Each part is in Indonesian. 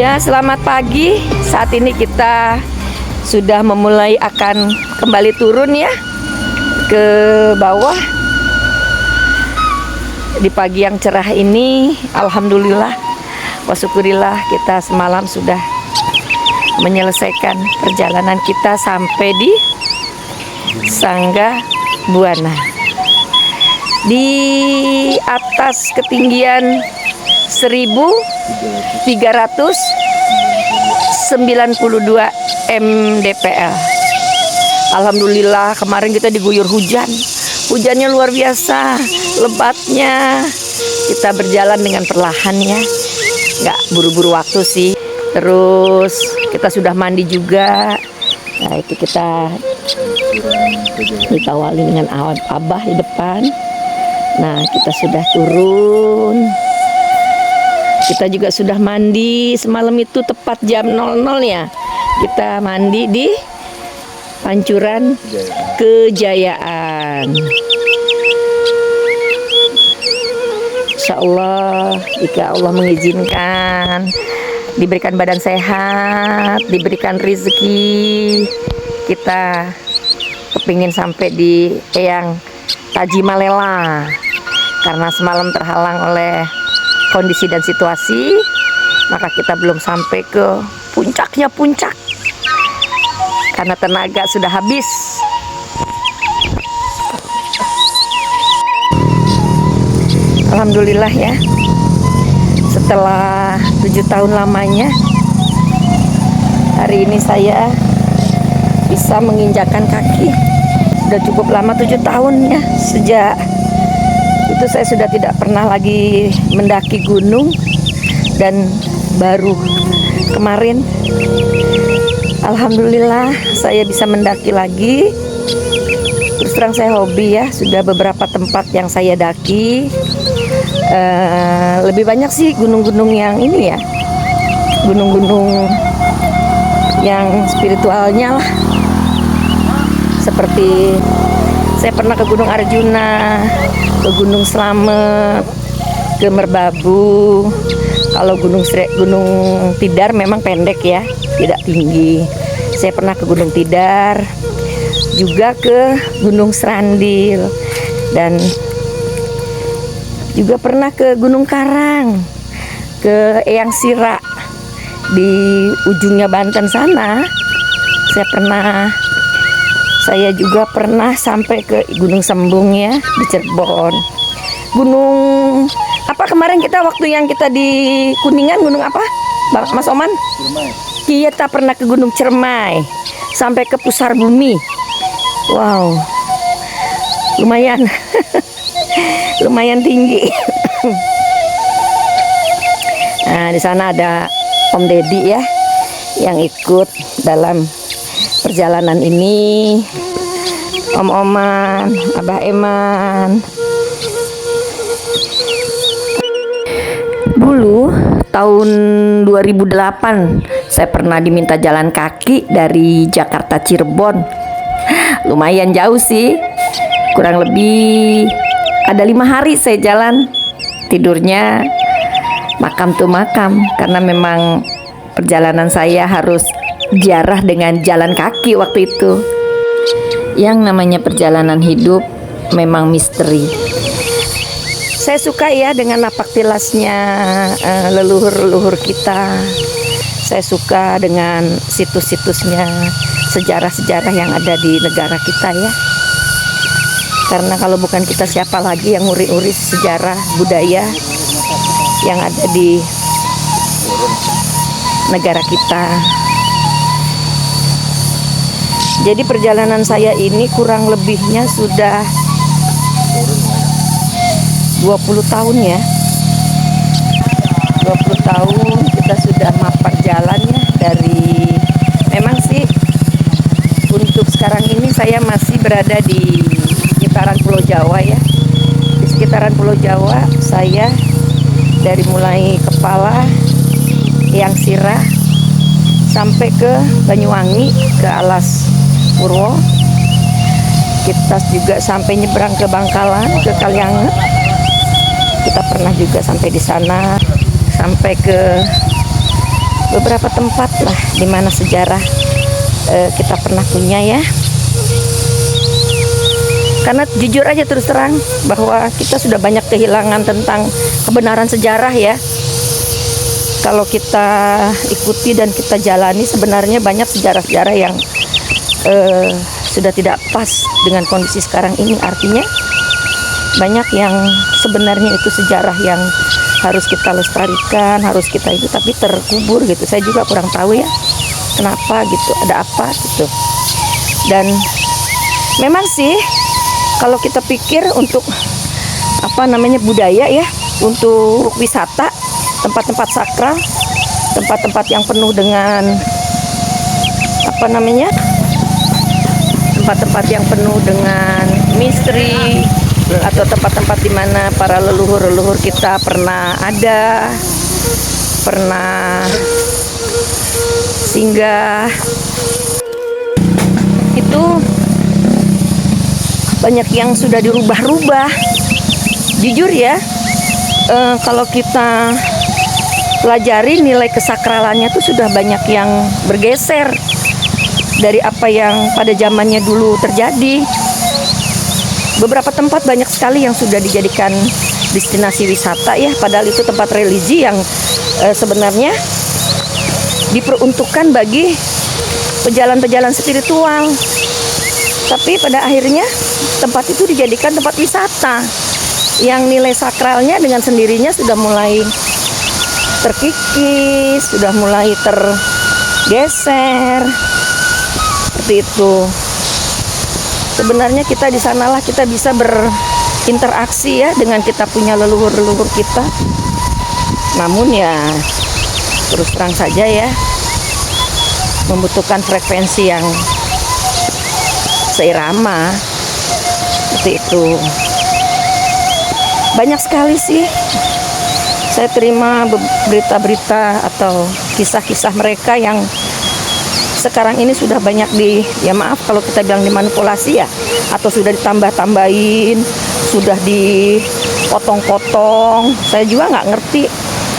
Ya, selamat pagi. Saat ini kita sudah memulai akan kembali turun ya ke bawah. Di pagi yang cerah ini, alhamdulillah wa syukurillah, kita semalam sudah menyelesaikan perjalanan kita sampai di Sangga Buana. Di atas ketinggian 1392 mdpl. Alhamdulillah kemarin kita diguyur hujan. Hujannya luar biasa, lebatnya. Kita berjalan dengan perlahan ya, nggak buru-buru waktu sih. Terus kita sudah mandi juga. Nah itu kita ditawali dengan abah di depan. Nah kita sudah turun. Kita juga sudah mandi semalam itu tepat jam 00 ya. Kita mandi di Pancuran Kejayaan. Insya Allah, jika Allah mengizinkan, diberikan badan sehat, diberikan rezeki, kita kepingin sampai di Eyang Tajimalela. Karena semalam terhalang oleh kondisi dan situasi, maka kita belum sampai ke puncaknya puncak karena tenaga sudah habis. Alhamdulillah ya, setelah 7 tahun lamanya, hari ini saya bisa menginjakan kaki. Sudah cukup lama, 7 tahun ya, sejak itu saya sudah tidak pernah lagi mendaki gunung. Dan baru kemarin alhamdulillah saya bisa mendaki lagi. Terus terang saya hobi ya, sudah beberapa tempat yang saya daki. Lebih banyak sih gunung-gunung yang ini ya, gunung-gunung yang spiritualnya lah. Seperti saya pernah ke Gunung Arjuna, ke Gunung Slamet, ke Merbabu. Kalau Gunung Tidar memang pendek ya, tidak tinggi. Saya pernah ke Gunung Tidar, juga ke Gunung Serandil, dan juga pernah ke Gunung Karang, ke Eyang Sira di ujungnya Banten sana. Saya juga pernah sampai ke Gunung Sembung ya, di Cirebon. Gunung apa kemarin kita waktu yang kita di Kuningan, gunung apa Mas Oman? Ciremai. Kita pernah ke Gunung Ciremai sampai ke Pusar Bumi. Wow, lumayan lumayan tinggi. Nah di sana ada Om Deddy ya yang ikut dalam perjalanan ini, Om Oman, Abah Eman. Dulu tahun 2008 saya pernah diminta jalan kaki dari Jakarta Cirebon. Lumayan jauh sih, kurang lebih ada 5 hari saya jalan. Tidurnya makam tuh makam, karena memang perjalanan saya harus ziarah dengan jalan kaki waktu itu. Yang namanya perjalanan hidup memang misteri. Saya suka ya dengan napak tilasnya leluhur-leluhur kita. Saya suka dengan situs-situsnya, sejarah-sejarah yang ada di negara kita ya. Karena kalau bukan kita, siapa lagi yang nguri-nguri sejarah budaya yang ada di negara kita. Jadi perjalanan saya ini kurang lebihnya sudah 20 tahun ya. 20 tahun kita sudah mapak jalannya. Dari memang sih untuk sekarang ini saya masih berada di sekitaran Pulau Jawa ya. Di sekitaran Pulau Jawa saya dari mulai Kepala, Eyang Sira sampai ke Banyuwangi, ke Alas Purwo. Kita juga sampai nyebrang ke Bangkalan, ke Kalianget. Kita pernah juga sampai di sana, sampai ke beberapa tempat lah di mana sejarah kita pernah punya ya. Karena jujur aja terus terang bahwa kita sudah banyak kehilangan tentang kebenaran sejarah ya. Kalau kita ikuti dan kita jalani, sebenarnya banyak sejarah-sejarah yang sudah tidak pas dengan kondisi sekarang ini. Artinya banyak yang sebenarnya itu sejarah yang harus kita lestarikan, harus kita itu, tapi terkubur gitu. Saya juga kurang tahu ya kenapa gitu, ada apa gitu. Dan memang sih kalau kita pikir untuk budaya ya, untuk wisata, tempat-tempat sakral, tempat-tempat yang penuh dengan tempat-tempat yang penuh dengan misteri, atau tempat-tempat di mana para leluhur-leluhur kita pernah ada, pernah singgah, itu banyak yang sudah dirubah-rubah. Jujur ya, kalau kita pelajari nilai kesakralannya tuh sudah banyak yang bergeser dari apa yang pada zamannya dulu terjadi. Beberapa tempat banyak sekali yang sudah dijadikan destinasi wisata ya, padahal itu tempat religi yang sebenarnya diperuntukkan bagi pejalan-pejalan spiritual. Tapi pada akhirnya tempat itu dijadikan tempat wisata yang nilai sakralnya dengan sendirinya sudah mulai terkikis, sudah mulai tergeser. Seperti itu. Sebenarnya kita di sanalah kita bisa berinteraksi ya dengan kita punya leluhur-leluhur kita. Namun ya terus terang saja ya, membutuhkan frekuensi yang seirama. Seperti itu. Banyak sekali sih saya terima berita-berita atau kisah-kisah mereka yang sekarang ini sudah banyak ya maaf kalau kita bilang dimanipulasi ya, atau sudah ditambah-tambahin, sudah dipotong-potong. Saya juga nggak ngerti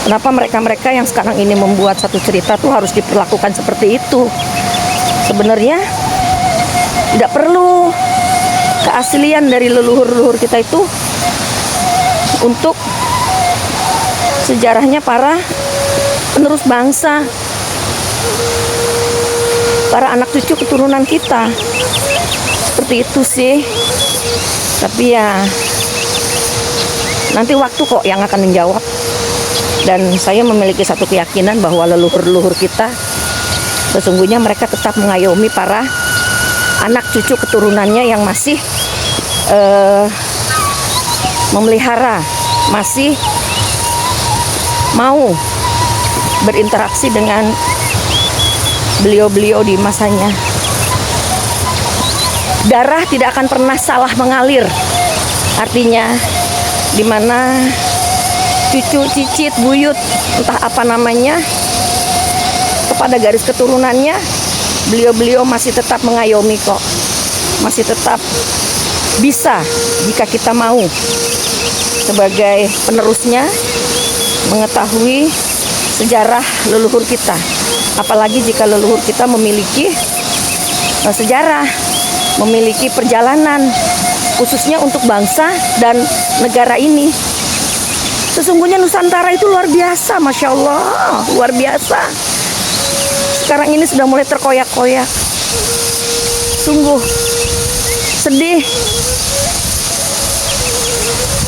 kenapa mereka-mereka yang sekarang ini membuat satu cerita tuh harus diperlakukan seperti itu. Sebenarnya tidak perlu. Keaslian dari leluhur-leluhur kita itu untuk sejarahnya para penerus bangsa, para anak cucu keturunan kita. Seperti itu sih. Tapi ya nanti waktu kok yang akan menjawab. Dan saya memiliki satu keyakinan bahwa leluhur-leluhur kita sesungguhnya mereka tetap mengayomi para anak cucu keturunannya yang masih memelihara, masih mau berinteraksi dengan beliau-beliau di masanya. Darah tidak akan pernah salah mengalir. Artinya di mana cucu, cicit, buyut, entah apa namanya, kepada garis keturunannya, beliau-beliau masih tetap mengayomi kok. Masih tetap bisa jika kita mau sebagai penerusnya mengetahui sejarah leluhur kita. Apalagi jika leluhur kita memiliki sejarah, memiliki perjalanan khususnya untuk bangsa dan negara ini. Sesungguhnya Nusantara itu luar biasa, Masya Allah, luar biasa. Sekarang ini sudah mulai terkoyak-koyak. Sungguh sedih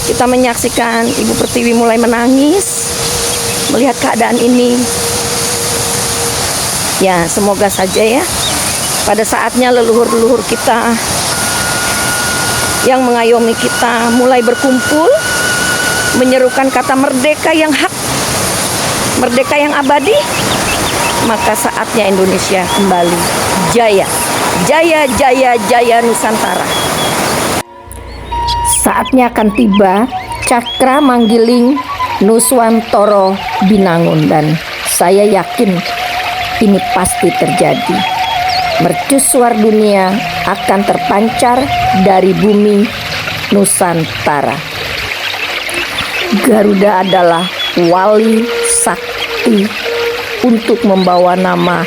kita menyaksikan Ibu Pertiwi mulai menangis melihat keadaan ini. Ya, semoga saja ya pada saatnya leluhur-leluhur kita yang mengayomi kita mulai berkumpul menyerukan kata merdeka yang hak, merdeka yang abadi, maka saatnya Indonesia kembali jaya. Jaya, jaya, jaya Nusantara. Saatnya akan tiba Cakra Manggiling Nuswantoro Binangun, dan saya yakin ini pasti terjadi. Mercusuar dunia akan terpancar dari bumi Nusantara. Garuda adalah wali sakti untuk membawa nama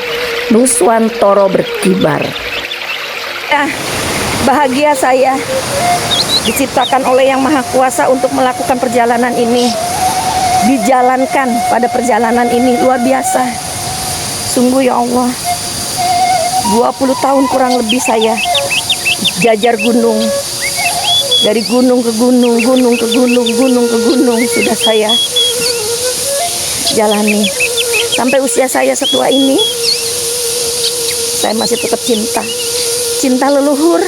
Nuswantoro berkibar. Ya, bahagia saya diciptakan oleh Yang Maha Kuasa untuk melakukan perjalanan ini. Dijalankan pada perjalanan ini luar biasa. Sungguh ya Allah, 20 tahun kurang lebih saya jajar gunung. Dari gunung ke gunung, gunung ke gunung, gunung ke gunung sudah saya jalani. Sampai usia saya setua ini, saya masih tetap cinta. Cinta leluhur.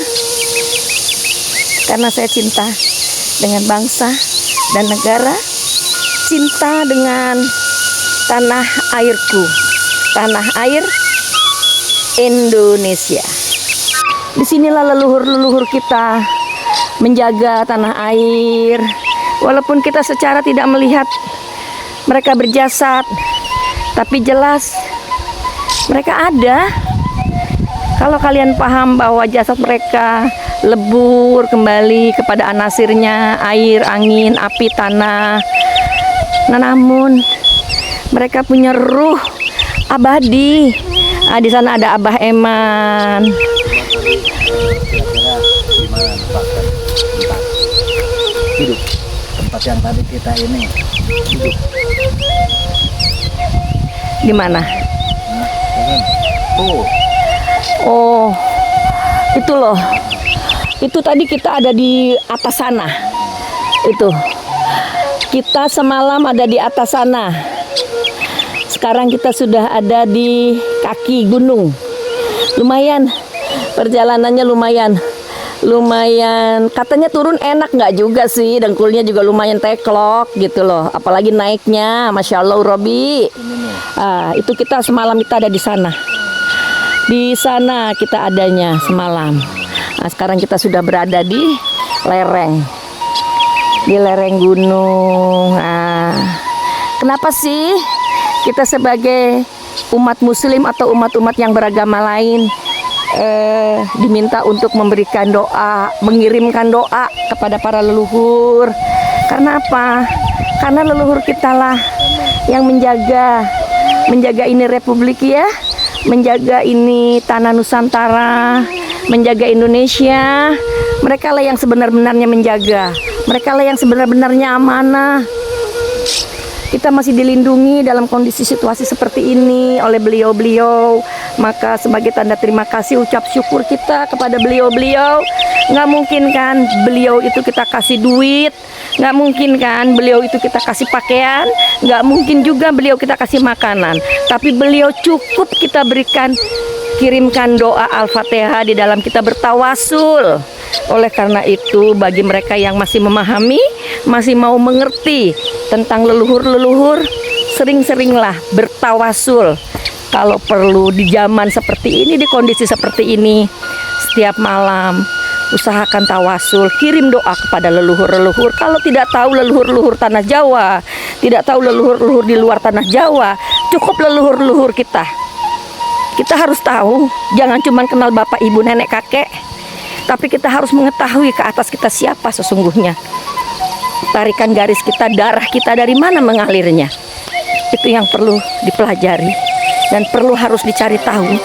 Karena saya cinta dengan bangsa dan negara. Cinta dengan tanah airku. Tanah air Indonesia. Disinilah leluhur-leluhur kita menjaga tanah air. Walaupun kita secara tidak melihat mereka berjasad, tapi jelas mereka ada. Kalau kalian paham bahwa jasad mereka lebur kembali kepada anasirnya, air, angin, api, tanah. Nah, namun mereka punya ruh abadi. Nah, di sana ada Abah Eman. Kira-kira di mana tempatkan tempat hidup, tempat yang tadi kita ini hidup Di mana? Tuh. Oh, itu loh. Itu tadi kita ada di atas sana. Itu. Kita semalam ada di atas sana. Sekarang kita sudah ada di kaki gunung. Lumayan. Perjalanannya lumayan. Lumayan. Katanya turun enak nggak juga sih. Dengkulnya juga lumayan teklok gitu loh. Apalagi naiknya. Masya Allah Robi. Itu kita semalam kita ada di sana. Di sana kita adanya semalam. Nah, sekarang kita sudah berada di lereng. Di lereng gunung. Nah, kenapa sih kita sebagai umat muslim atau umat-umat yang beragama lain diminta untuk memberikan doa, mengirimkan doa kepada para leluhur? Karena apa? Karena leluhur kita lah yang menjaga ini republik ya, menjaga ini tanah Nusantara, menjaga Indonesia. Mereka lah yang sebenar-benarnya menjaga. Mereka lah yang sebenar-benarnya amanah. Kita masih dilindungi dalam kondisi situasi seperti ini oleh beliau-beliau. Maka sebagai tanda terima kasih, ucap syukur kita kepada beliau-beliau. Nggak mungkin kan beliau itu kita kasih duit. Nggak mungkin kan beliau itu kita kasih pakaian. Nggak mungkin juga beliau kita kasih makanan. Tapi beliau cukup kita berikan, kirimkan doa Al-Fatihah di dalam kita bertawasul. Oleh karena itu, bagi mereka yang masih memahami, masih mau mengerti tentang leluhur-leluhur, sering-seringlah bertawasul. Kalau perlu di zaman seperti ini, di kondisi seperti ini, setiap malam usahakan tawasul, kirim doa kepada leluhur-leluhur. Kalau tidak tahu leluhur-leluhur tanah Jawa, tidak tahu leluhur-leluhur di luar tanah Jawa, cukup leluhur-leluhur kita. Kita harus tahu, jangan cuma kenal bapak, ibu, nenek, kakek, tapi kita harus mengetahui ke atas kita siapa sesungguhnya. Tarikan garis kita, darah kita dari mana mengalirnya. Itu yang perlu dipelajari dan perlu harus dicari tahu.